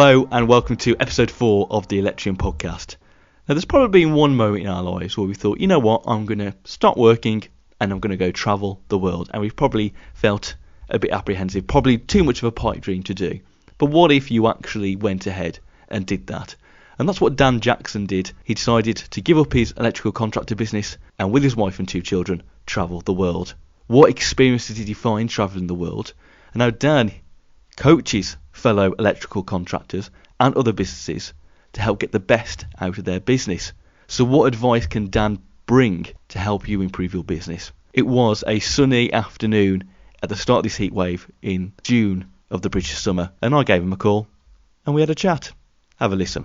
Hello and welcome to episode 4 of the Electrium podcast. Now there's probably been one moment in our lives where we thought, you know what, I'm going to stop working and I'm going to go travel the world. And we've probably felt a bit apprehensive, probably too much of a pipe dream to do. But what if you actually went ahead and did that? And that's what Dan Jackson did. He decided to give up his electrical contractor business and with his wife and 2 children, travel the world. What experiences did he find travelling the world? And now Dan coaches fellow electrical contractors and other businesses to help get the best out of their business. So what advice can Dan bring to help you improve your business? It was a sunny afternoon at the start of this heat wave in June of the British summer, and I gave him a call and we had a chat. Have a listen.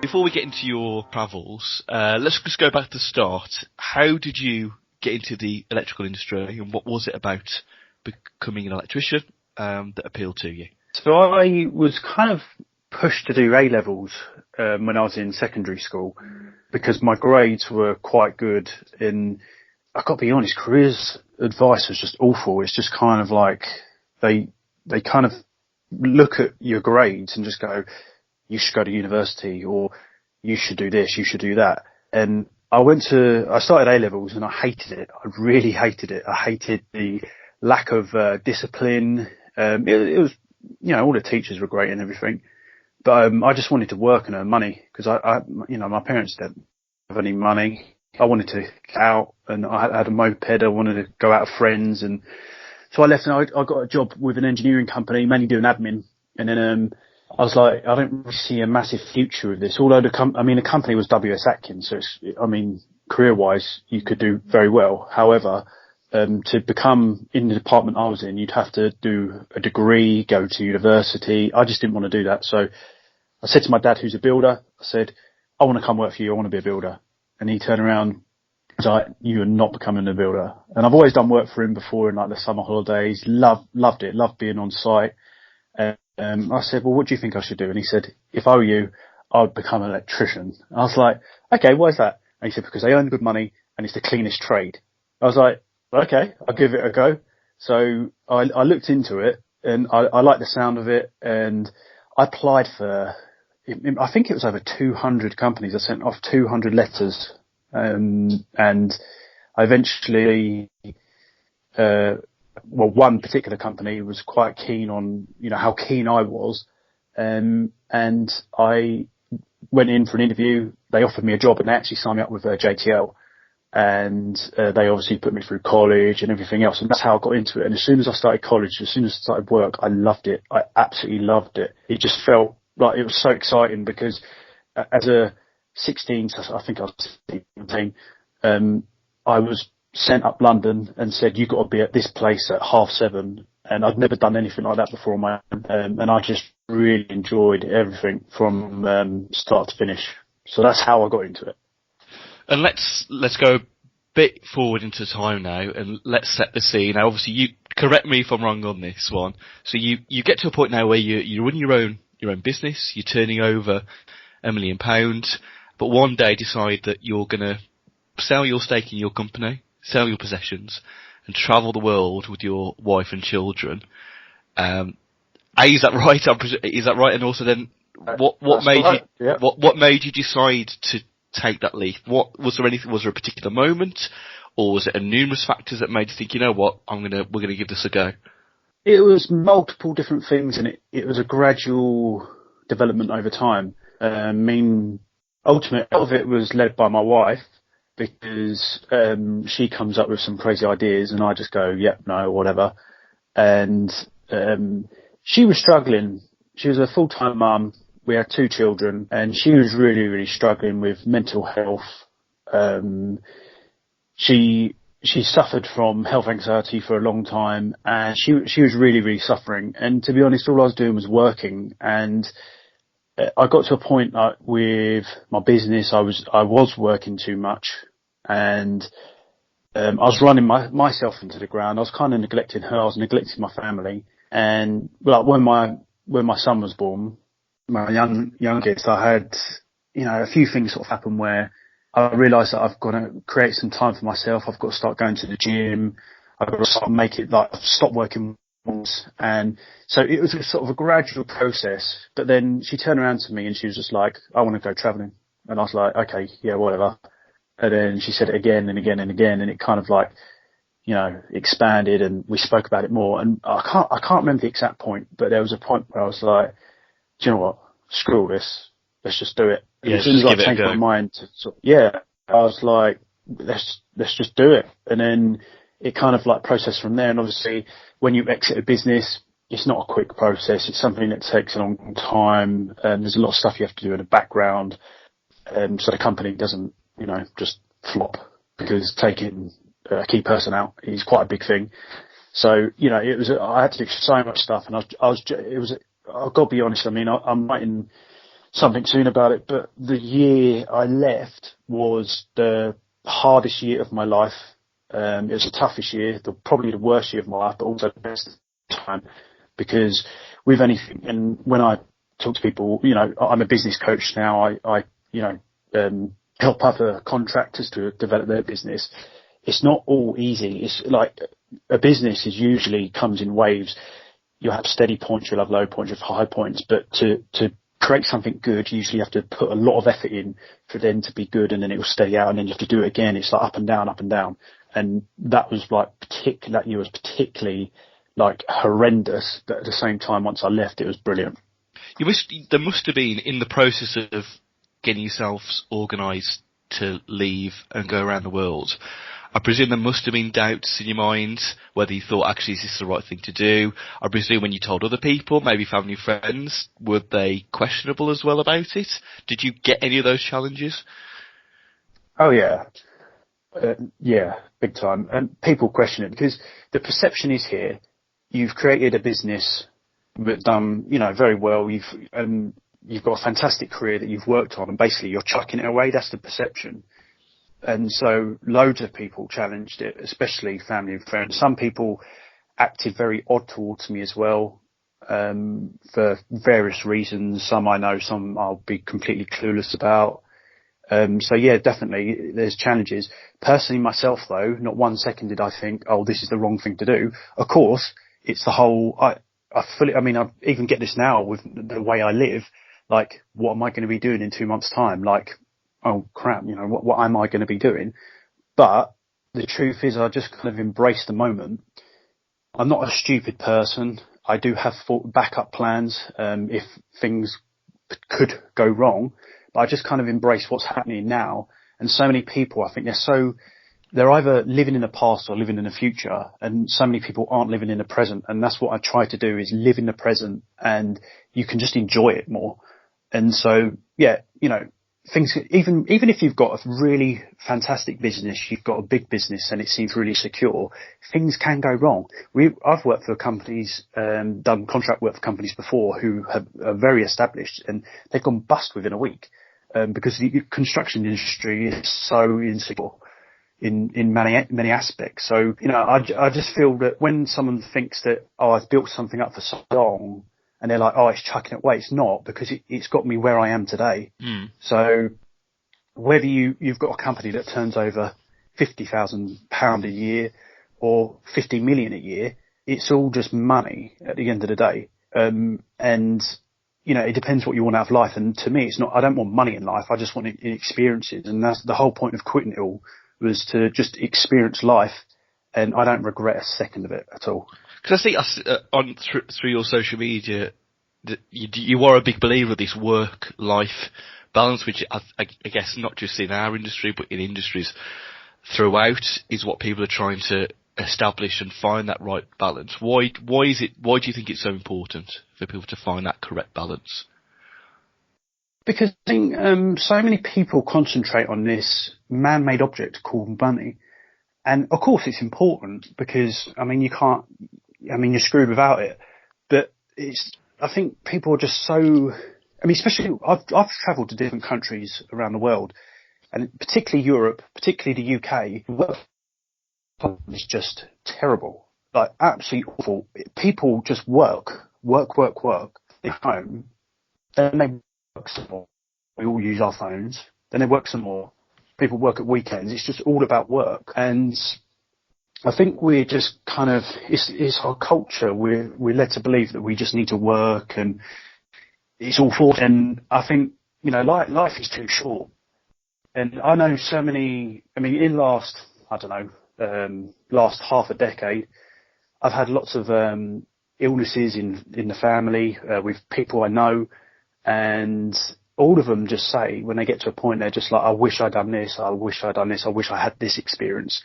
Before we get into your travels, let's just go back to the start. How did you get into the electrical industry, and what was it about becoming an electrician that appealed to you? So I was kind of pushed to do A-levels when I was in secondary school because my grades were quite good. And I've got to be honest, careers advice was just awful. It's just kind of like they kind of look at your grades and just go, you should go to university, or you should do this, you should do that. And I started A-levels and I hated it. I really hated it. I hated the lack of discipline. It was, all the teachers were great and everything, but I just wanted to work and earn money because my parents didn't have any money. I wanted to get out, and I had a moped. I wanted to go out with friends, and so I left and I got a job with an engineering company, mainly doing admin. And then I was like, I don't really see a massive future with this. Although the company was WS Atkins, so career-wise, you could do very well. However, to become in the department I was in, you'd have to do a degree, go to university. I just didn't want to do that. So I said to my dad, who's a builder, I said, I want to come work for you. I want to be a builder. And he turned around and was like, you are not becoming a builder. And I've always done work for him before in like the summer holidays. Loved it. Loved being on site. I said, well, what do you think I should do? And he said, if I were you, I would become an electrician. And I was like, okay, why is that? And he said, because they earn good money and it's the cleanest trade. I was like, okay, I'll give it a go. So I looked into it and I liked the sound of it, and I applied for, I think it was over 200 companies. I sent off 200 letters, and I eventually, one particular company was quite keen on, how keen I was. And I went in for an interview. They offered me a job and they actually signed me up with JTL. And they obviously put me through college and everything else. And that's how I got into it. And as soon as I started college, as soon as I started work, I loved it. I absolutely loved it. It just felt like it was so exciting because as a 16, I think I was 17, I was sent up London and said, you've got to be at this place at 7:30. And I'd never done anything like that before on my own. And I just really enjoyed everything from start to finish. So that's how I got into it. And let's go a bit forward into time now, and let's set the scene. Now, obviously, you correct me if I'm wrong on this one. So you get to a point now where you run your own business. You're turning over £1 million, but one day decide that you're going to sell your stake in your company, sell your possessions, and travel the world with your wife and children. Is that right? Is that right? And also, then, what made you decide to take that leap? Was there a particular moment, or was it a numerous factors that made you think, you know what, we're gonna give this a go? It was multiple different things, and it was a gradual development over time. Ultimately, a lot of it was led by my wife because she comes up with some crazy ideas, and I just go, yep, no, whatever. And she was struggling. She was a full-time mum. We had 2 children, and she was really, really struggling with mental health. She suffered from health anxiety for a long time, and she was really, really suffering. And to be honest, all I was doing was working. And I got to a point with my business, I was working too much, and I was running myself into the ground. I was kind of neglecting her. I was neglecting my family. And when my son was born, my youngest, I had, a few things sort of happened where I realised that I've got to create some time for myself. I've got to start going to the gym. I've got to start make it like stop working once. And so it was a sort of a gradual process. But then she turned around to me and she was just like, I want to go travelling. And I was like, okay, yeah, whatever. And then she said it again and again and again. And it kind of like, expanded, and we spoke about it more. And I can't remember the exact point, but there was a point where I was like, do you know what? Screw all this. Let's just do it. And Yeah, as soon as I changed my mind I was like, let's just do it. And then it kind of like processed from there. And obviously when you exit a business, it's not a quick process. It's something that takes a long time, and there's a lot of stuff you have to do in the background. So the company doesn't, just flop, because taking a key person out is quite a big thing. So, I had to do so much stuff, and I've got to be honest, I mean, I'm writing something soon about it, but the year I left was the hardest year of my life. It was the toughest year, probably the worst year of my life, but also the best time, because with anything, and when I talk to people, I'm a business coach now, I help other contractors to develop their business. It's not all easy. It's like a business usually comes in waves. You'll have steady points, you'll have low points, you'll have high points, but to create something good, you usually have to put a lot of effort in for them to be good, and then it will steady out, and then you have to do it again. It's like up and down, up and down. And that was like that year was particularly like horrendous, but at the same time, once I left, it was brilliant. There must have been, in the process of getting yourselves organised to leave and go around the world, I presume there must have been doubts in your mind whether you thought, actually, is this the right thing to do? I presume when you told other people, maybe family, friends, were they questionable as well about it? Did you get any of those challenges? Oh yeah. Yeah, big time. And people question it, because the perception is here, you've created a business that's done, very well. You've got a fantastic career that you've worked on, and basically you're chucking it away. That's the perception. And so loads of people challenged it, especially family and friends. Some people acted very odd towards me as well, for various reasons. Some I know, some I'll be completely clueless about. So yeah, definitely there's challenges. Personally myself though, not 1 second did I think, oh, this is the wrong thing to do. Of course, it's the whole, I even get this now with the way I live. Like, what am I going to be doing in 2 months' time? Like, oh crap, what am I going to be doing? But the truth is, I just kind of embrace the moment. I'm not a stupid person. I do have backup plans, if things could go wrong, but I just kind of embrace what's happening now. And so many people, I think they're either living in the past or living in the future, and so many people aren't living in the present. And that's what I try to do, is live in the present, and you can just enjoy it more. And so, yeah, things, even if you've got a really fantastic business, you've got a big business and it seems really secure, things can go wrong. I've worked for companies, done contract work for companies before who are very established, and they've gone bust within a week, because the construction industry is so insecure in many aspects. So, I just feel that when someone thinks that, oh, I've built something up for so long, and they're like, oh, it's chucking it away. It's not, because it's got me where I am today. So whether you've got a company that turns over £50,000 a year or 50 million a year, it's all just money at the end of the day. And, it depends what you want out of life. And to me, it's not, I don't want money in life. I just want experiences. And that's the whole point of quitting it all, was to just experience life. And I don't regret a second of it at all. Because I see through your social media that you are a big believer of this work-life balance, which I guess not just in our industry but in industries throughout is what people are trying to establish and find that right balance. Why do you think it's so important for people to find that correct balance? Because I think so many people concentrate on this man-made object called money. And of course it's important, because, you're screwed without it. But I think people are just so, especially, I've travelled to different countries around the world, and particularly Europe, particularly the UK, work is just terrible. Like, absolutely awful. People just work. They go home, then they work some more. We all use our phones. Then they work some more. people work at weekends. It's just all about work. And I think we're just kind of, it's our culture. We're led to believe that we just need to work and it's all for, and I think, you know, life is too short. And I know so many, I mean, in last half a decade, I've had lots of illnesses in the family with people I know, and all of them just say when they get to a point, they're just like, I wish I'd done this, I wish I'd done this, I wish I had this experience.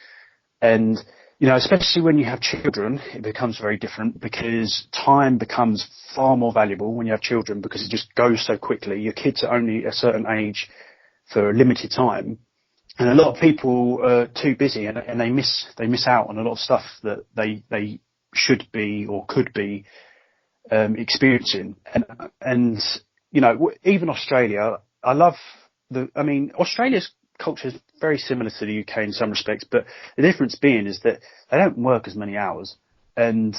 And, you know, especially when you have children, it becomes very different because time becomes far more valuable when you have children because it just goes so quickly. Your kids are only a certain age for a limited time. And a lot of people are too busy and they miss out on a lot of stuff that they should be or could be experiencing. And you know, even Australia, Australia's culture is very similar to the UK in some respects, but the difference being is that they don't work as many hours, and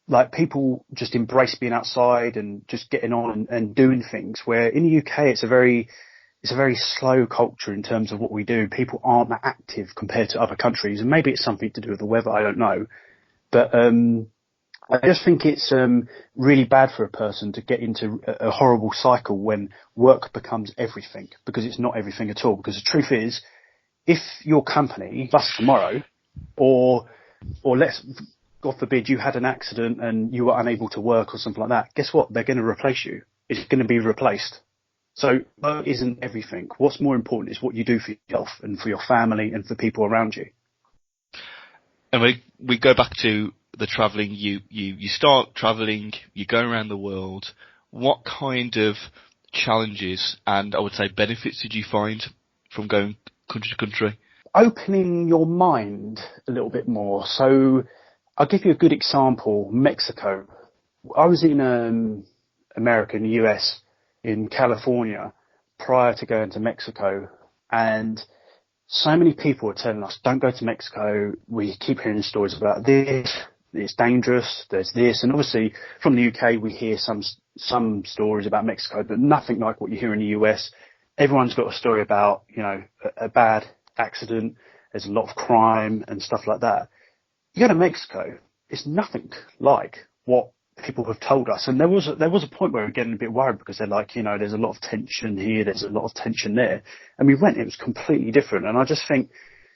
like people just embrace being outside and just getting on and doing things, where in the UK it's a very slow culture in terms of what we do. People aren't that active compared to other countries, and maybe it's something to do with the weather, I don't know. But I just think it's really bad for a person to get into a horrible cycle when work becomes everything, because it's not everything at all. Because the truth is, if your company busts tomorrow, or let's, God forbid, you had an accident and you were unable to work or something like that, guess what? They're going to replace you. It's going to be replaced. So work isn't everything. What's more important is what you do for yourself and for your family and for people around you. And we go back to the travelling. You start travelling, you go around the world. What kind of challenges and I would say benefits did you find from going country to country? Opening your mind a little bit more. So I'll give you a good example. Mexico. I was in America, in the US, in California, prior to going to Mexico, and so many people were telling us, don't go to Mexico. We keep hearing stories about this. It's dangerous. There's this. And obviously from the UK, we hear some stories about Mexico, but nothing like what you hear in the US. Everyone's got a story about, you know, a bad accident. There's a lot of crime and stuff like that. You go to Mexico, it's nothing like what people have told us. And there was a point where we were getting a bit worried because they're like, you know, there's a lot of tension here, there's a lot of tension there. And we went, it was completely different. And I just think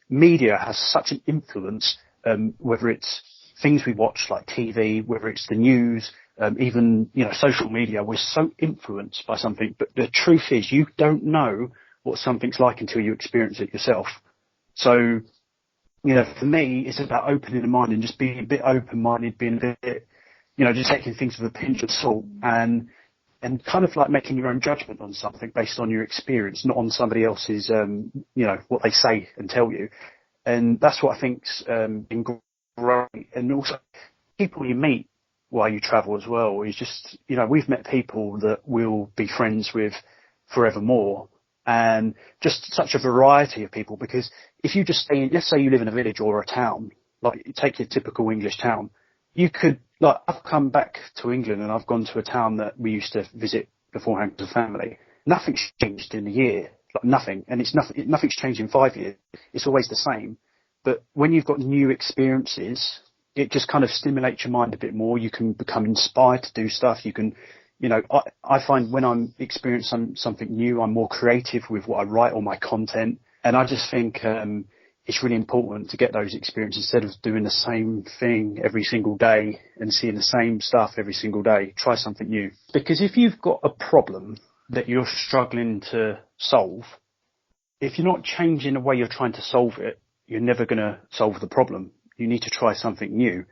media has such an influence, whether it's things we watch like TV, whether it's the news, even, you know, social media. We're so influenced by something, but the truth is you don't know what something's like until you experience it yourself. So, you know, for me, it's about opening the mind and just being a bit open-minded, being a bit, you know, just taking things with a pinch of salt and kind of like making your own judgment on something based on your experience, not on somebody else's, you know, what they say and tell you. And that's what I think's been great. And also people you meet while you travel as well is just, you know, we've met people that we'll be friends with forevermore, and just such a variety of people. Because if you just stay in, let's say you live in a village or a town, like take your typical English town, you could, like, I've come back to England and I've gone to a town that we used to visit beforehand as a family. Nothing's changed in a year, like nothing. And it's nothing's changed in 5 years. It's always the same. But when you've got new experiences, it just kind of stimulates your mind a bit more. You can become inspired to do stuff. You can, you know, I find when I'm experiencing something new, I'm more creative with what I write or my content. And I just think it's really important to get those experiences instead of doing the same thing every single day and seeing the same stuff every single day. Try something new. Because if you've got a problem that you're struggling to solve, if you're not changing the way you're trying to solve it, you're never going to solve the problem. You need to try something new.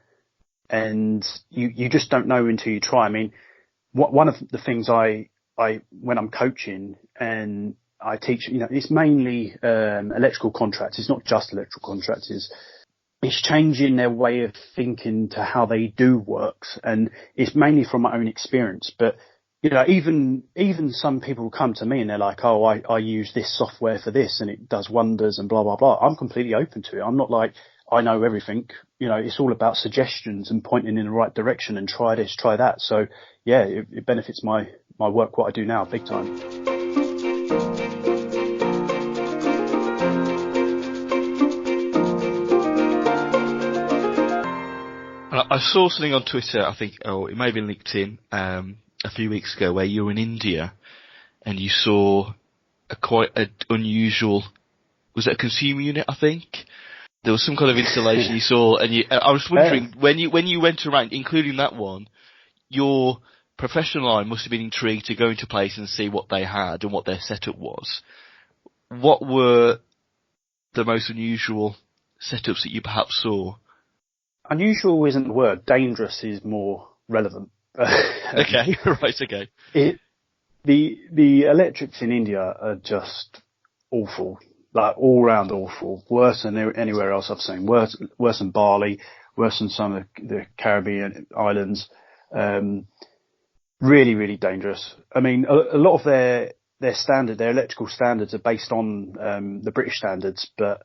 And you just don't know until you try. I mean, one of the things I when I'm coaching and I teach, you know, it's mainly electrical contractors. It's not just electrical contractors. It's changing their way of thinking to how they do works, and it's mainly from my own experience. But you know, even some people come to me and they're like, "Oh, I use this software for this, and it does wonders," and blah blah blah. I'm completely open to it. I'm not like I know everything. You know, it's all about suggestions and pointing in the right direction and try this, try that. So yeah, it benefits my work, what I do now, big time. I saw something on Twitter, I think, it may have been LinkedIn, a few weeks ago, where you were in India and you saw quite an unusual, was it a consumer unit, I think? There was some kind of installation you saw, and I was wondering, when you went around, including that one, your professional eye must have been intrigued to go into place and see what they had and what their setup was. What were the most unusual setups that you perhaps saw? Unusual isn't the word. Dangerous is more relevant. Okay, right, okay. The electrics in India are just awful, like all round awful. Worse than anywhere else I've seen. Worse than Bali, worse than some of the Caribbean islands. Really, really dangerous. I mean, a lot of their electrical standards are based on the British standards, but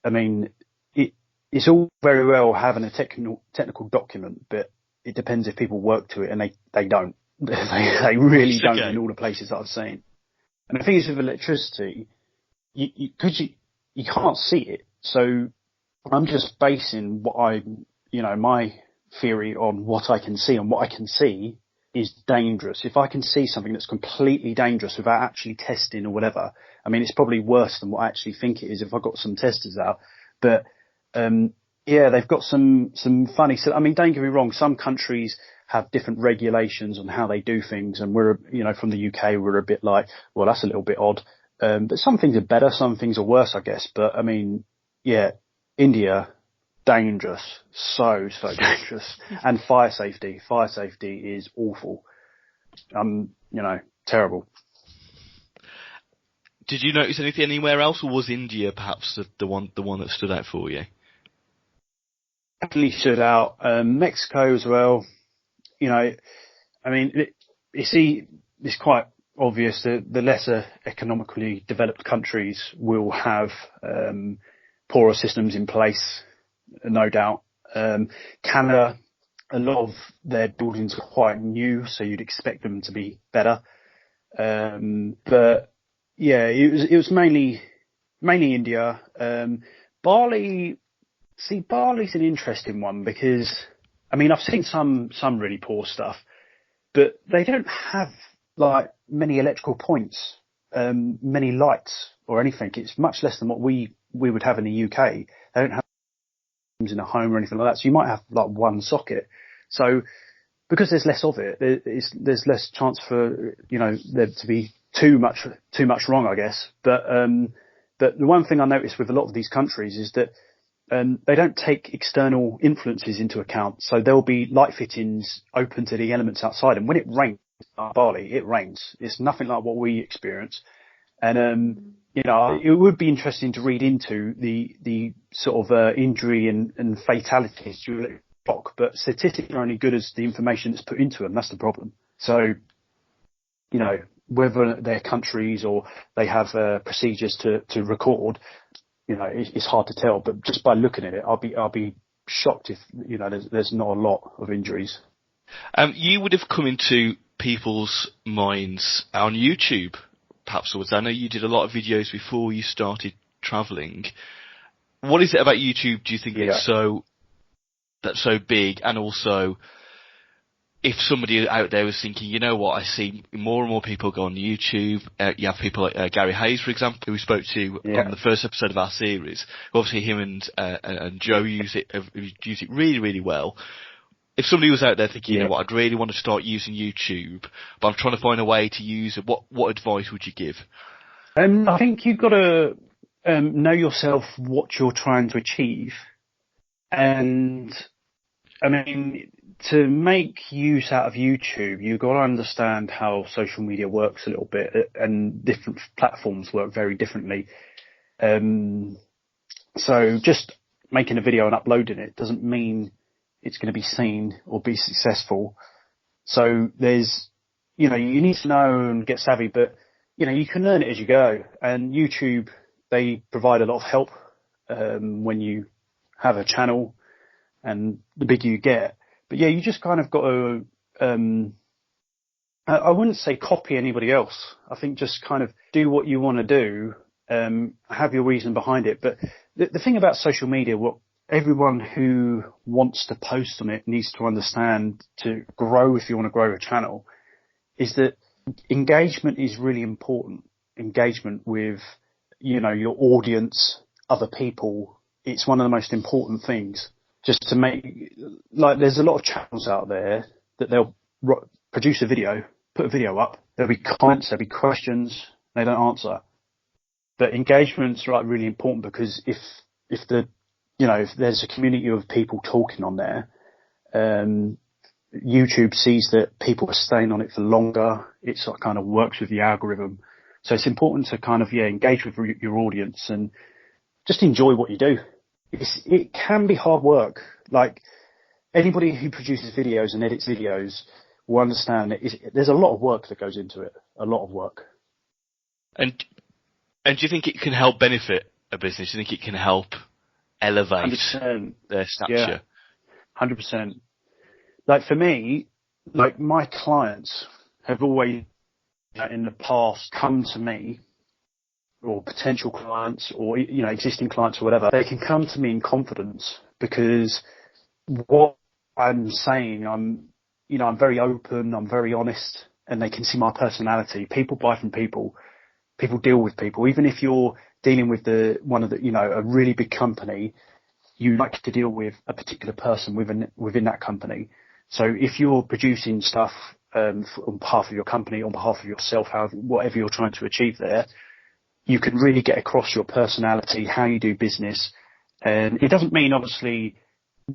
I mean, it's all very well having a technical document, but it depends if people work to it, and they don't. They really don't in all the places that I've seen. And the thing is with electricity, you can't see it. So I'm just basing my theory on what I can see, and what I can see is dangerous. If I can see something that's completely dangerous without actually testing or whatever, I mean, it's probably worse than what I actually think it is if I've got some testers out. But they've got some funny. So I mean, don't get me wrong. Some countries have different regulations on how they do things, and we're, from the UK, we're a bit like, well, that's a little bit odd. But some things are better, some things are worse, I guess. But I mean, India, dangerous, so dangerous, and fire safety is awful. Terrible. Did you notice anything anywhere else, or was India perhaps the one that stood out for you? Definitely stood out. Mexico as well. I mean, it's quite obvious that the lesser economically developed countries will have poorer systems in place, no doubt. Canada, a lot of their buildings are quite new, so you'd expect them to be better. But yeah, it was mainly India. Bali. See, Bali's an interesting one because, I mean, I've seen some really poor stuff, but they don't have like many electrical points, many lights or anything. It's much less than what we would have in the UK. They don't have in a home or anything like that. So you might have like one socket. So because there's less of it, there's less chance for, there to be too much wrong, I guess. But the one thing I noticed with a lot of these countries is that they don't take external influences into account. So there'll be light fittings open to the elements outside. And when it rains in Bali, it rains. It's nothing like what we experience. And, it would be interesting to read into the sort of injury and fatalities due to shock. But statistics are only good as the information that's put into them. That's the problem. So, whether they're countries or they have procedures to record, it's hard to tell, but just by looking at it, I'll be shocked if, there's not a lot of injuries. You would have come into people's minds on YouTube, perhaps. I know you did a lot of videos before you started travelling. What is it about YouTube, do you think, that's so big? And also, if somebody out there was thinking, you know what, I see more and more people go on YouTube. You have people like Gary Hayes, for example, who we spoke to on the first episode of our series. Obviously, him and Joe use it really, really well. If somebody was out there thinking, you know what, I'd really want to start using YouTube, but I'm trying to find a way to use it, what advice would you give? I think you've got to know yourself, what you're trying to achieve. And, I mean, to make use out of YouTube, you've got to understand how social media works a little bit, and different platforms work very differently. So just making a video and uploading it doesn't mean it's going to be seen or be successful. So there's, you need to know and get savvy, but, you can learn it as you go. And YouTube, they provide a lot of help when you have a channel, and the bigger you get. But yeah, you just kind of got to, I wouldn't say copy anybody else. I think just kind of do what you want to do, have your reason behind it. But the thing about social media, what everyone who wants to post on it needs to understand to grow, if you want to grow a channel, is that engagement is really important. Engagement with, your audience, other people. It's one of the most important things. Just to make, like, there's a lot of channels out there that they'll produce a video, put a video up. There'll be comments, there'll be questions, they don't answer. But engagement's really important, because if there's a community of people talking on there, YouTube sees that people are staying on it for longer. It sort of kind of works with the algorithm. So it's important to kind of, engage with your audience and just enjoy what you do. It can be hard work. Like, anybody who produces videos and edits videos will understand that there's a lot of work that goes into it. A lot of work. And do you think it can help benefit a business? Do you think it can help elevate 100%. Their stature? Yeah, 100%. Like, for me, like, my clients have always, in the past, come to me, or potential clients, or, existing clients or whatever. They can come to me in confidence, because what I'm saying, I'm very open, I'm very honest, and they can see my personality. People buy from people. People deal with people. Even if you're dealing with a really big company, you like to deal with a particular person within that company. So if you're producing stuff on behalf of your company, on behalf of yourself, whatever you're trying to achieve there, you can really get across your personality, how you do business. And it doesn't mean, obviously,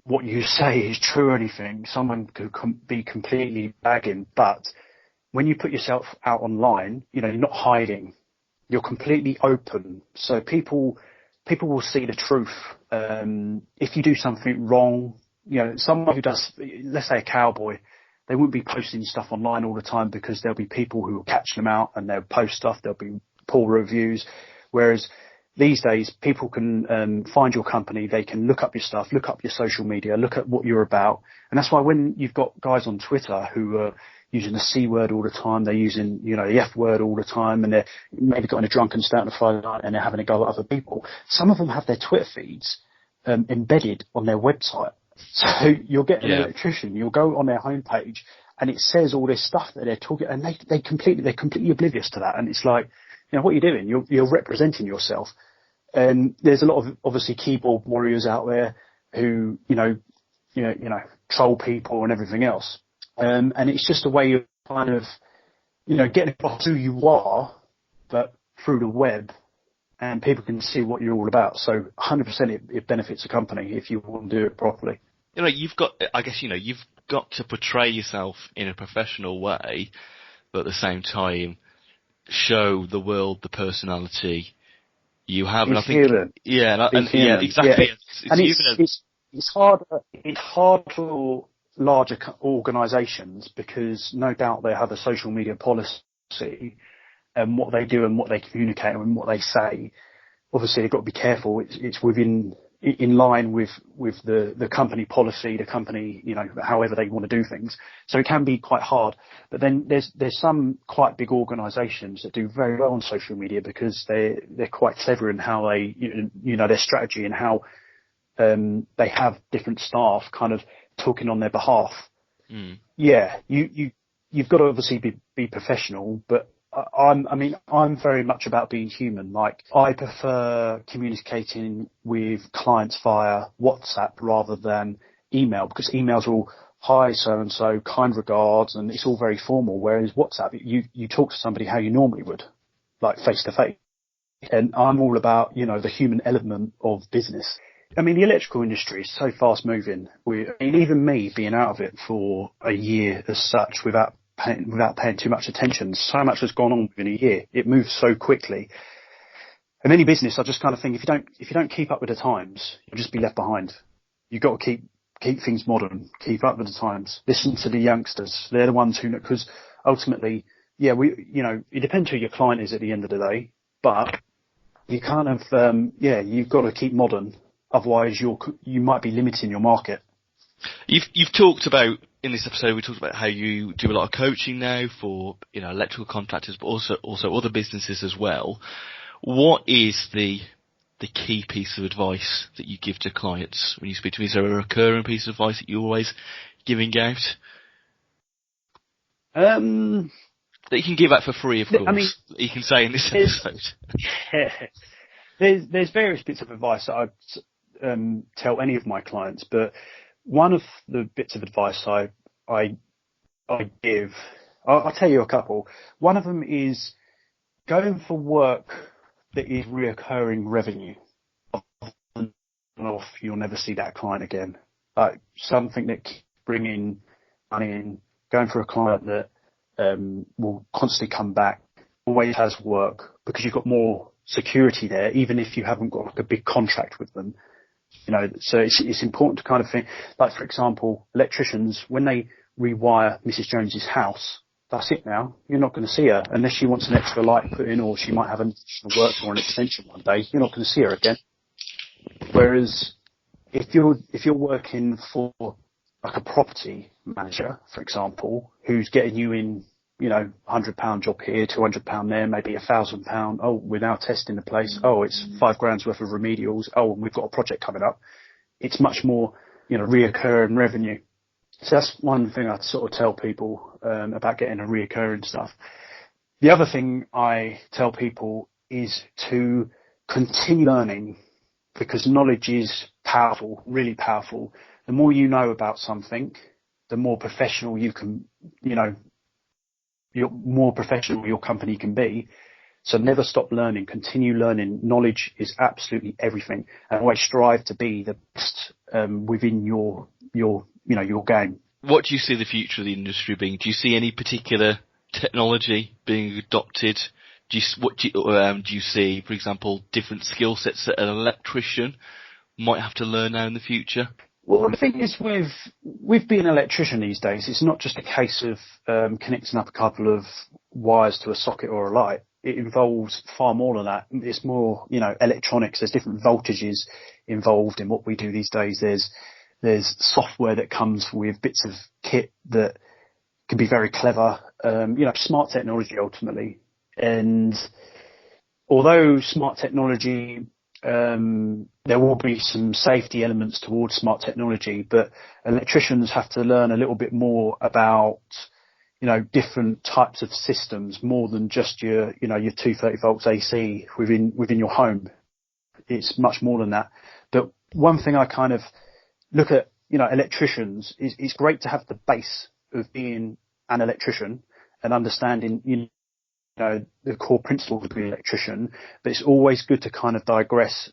what you say is true or anything. Someone could be completely bagging, but when you put yourself out online, you're not hiding. You're completely open. So people will see the truth. If you do something wrong, someone who does, let's say a cowboy, they wouldn't be posting stuff online all the time, because there'll be people who will catch them out and they'll post stuff. There'll be poor reviews. Whereas these days, people can find your company. They can look up your stuff, look up your social media, look at what you're about. And that's why when you've got guys on Twitter who are using the C word all the time, they're using, the F word all the time, and they're maybe got in a drunken state on a Friday night and they're having a go at other people. Some of them have their Twitter feeds embedded on their website. So you'll get an electrician, you'll go on their homepage and it says all this stuff that they're talking, and they're completely oblivious to that. And it's like, what are you doing? You're representing yourself. And there's a lot of, obviously, keyboard warriors out there who, troll people and everything else. And it's just a way of kind of, getting across who you are, but through the web, and people can see what you're all about. So 100% it benefits a company if you want to do it properly. You've got to portray yourself in a professional way, but at the same time, show the world the personality you have. And I think, human. Exactly. Yeah. It's hard for larger organisations, because no doubt they have a social media policy, and what they do and what they communicate and what they say. Obviously, they've got to be careful. It's in line with the company policy, the company, however they want to do things. So it can be quite hard. But then there's some quite big organisations that do very well on social media, because they're quite clever in how they, their strategy, and how they have different staff kind of talking on their behalf. Mm. Yeah, you've got to obviously be professional, but I'm very much about being human. Like, I prefer communicating with clients via WhatsApp rather than email, because emails are all, hi, so-and-so, kind regards, and it's all very formal. Whereas WhatsApp, you talk to somebody how you normally would, like face to face. And I'm all about, the human element of business. I mean, the electrical industry is so fast moving. Even me being out of it for a year as such, without paying too much attention, so much has gone on within a year. It moves so quickly. And any business, I just kind of think, if you don't keep up with the times, you'll just be left behind. You've got to keep things modern, keep up with the times. Listen to the youngsters. They're the ones who know, because ultimately, it depends who your client is at the end of the day, but you kind of, you've got to keep modern. Otherwise, you might be limiting your market. You've talked about, in this episode, we talked about how you do a lot of coaching now for, electrical contractors, but also other businesses as well. What is the the key piece of advice that you give to clients when you speak to me? Is there a recurring piece of advice that you're always giving out? That you can give out for free, of course. I mean, that you can say in this episode. There's various bits of advice that I'd tell any of my clients, but one of the bits of advice I give, I'll tell you a couple. One of them is going for work that is reoccurring revenue. Off, you'll never see that client again. Like something that keeps bringing money in, going for a client that will constantly come back, always has work, because you've got more security there, even if you haven't got like a big contract with them. You know, so it's important to kind of think, like for example, electricians, when they rewire Mrs. Jones's house, that's it now. You're not going to see her unless she wants an extra light put in, or she might have an additional work or an extension one day. You're not going to see her again. Whereas if you're working for like a property manager, for example, who's getting you in, you know, £100 job here, £200 there, maybe £1,000. Oh, we're now testing the place. Oh, it's £5,000 worth of remedials. Oh, and we've got a project coming up. It's much more, you know, reoccurring revenue. So that's one thing I sort of tell people about getting a reoccurring stuff. The other thing I tell people is to continue learning, because knowledge is powerful, really powerful. The more you know about something, the more professional you can, you know, more professional your company can be. So never stop learning, continue learning. Knowledge is absolutely everything, and always strive to be the best within your game. What do you see the future of the industry being? Do you see any particular technology being adopted? Do you see, for example, different skill sets that an electrician might have to learn now in the future? Well, the thing is with being an electrician these days, it's not just a case of connecting up a couple of wires to a socket or a light. It involves far more than that. It's more, you know, electronics. There's different voltages involved in what we do these days. There's software that comes with bits of kit that can be very clever. You know, smart technology ultimately. And although smart technology, there will be some safety elements towards smart technology, but electricians have to learn a little bit more about, you know, different types of systems, more than just your 230 volts AC within your home. It's much more than that. But one thing I kind of look at, you know, electricians is it's great to have the base of being an electrician and understanding, you know, the core principles of being an electrician, but it's always good to kind of progress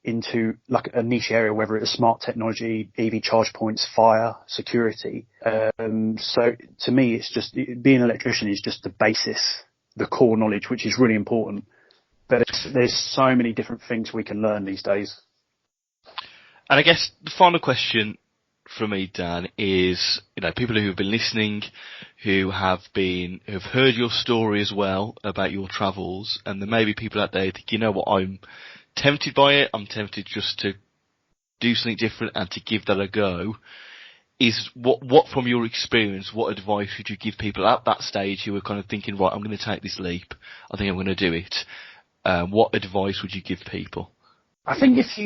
into like a niche area, whether it's smart technology, EV charge points, fire, security. So to me, it's just being an electrician is just the basis, the core knowledge, which is really important. But there's so many different things we can learn these days. And I guess the final question from me, Dan, is, you know, people who have been listening, who've heard your story as well about your travels, and there may be people out there who think, you know what, I'm tempted by it, I'm tempted just to do something different and to give that a go. Is what from your experience, what advice would you give people at that stage who are kind of thinking, right, I'm going to take this leap, I think I'm going to do it? What advice would you give people? I think if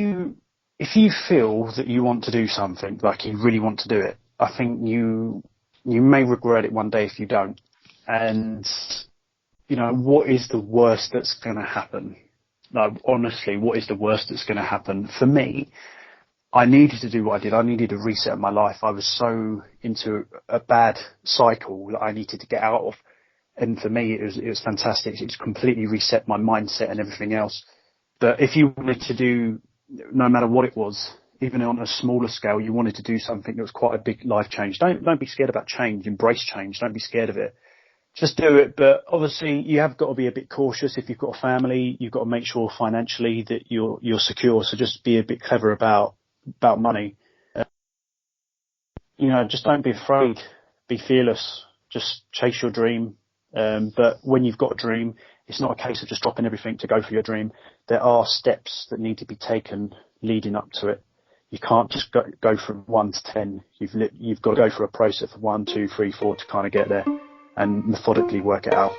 you feel that you want to do something, like you really want to do it, I think you may regret it one day if you don't. And, you know, what is the worst that's going to happen? Like, honestly, what is the worst that's going to happen? For me, I needed to do what I did. I needed to reset my life. I was so into a bad cycle that I needed to get out of. And for me, it was fantastic. It's completely reset my mindset and everything else. But if you wanted to do, no matter what it was, even on a smaller scale, you wanted to do something that was quite a big life change, don't be scared about change. Embrace change. Don't be scared of it. Just do it. But obviously, you have got to be a bit cautious. If you've got a family, you've got to make sure financially that you're secure. So just be a bit clever about money. You know, just don't be afraid. Be fearless. Just chase your dream. But when you've got a dream, it's not a case of just dropping everything to go for your dream. There are steps that need to be taken leading up to it. You can't just go from 1 to 10. You've got to go through a process of 1, 2, 3, 4 to kind of get there and methodically work it out.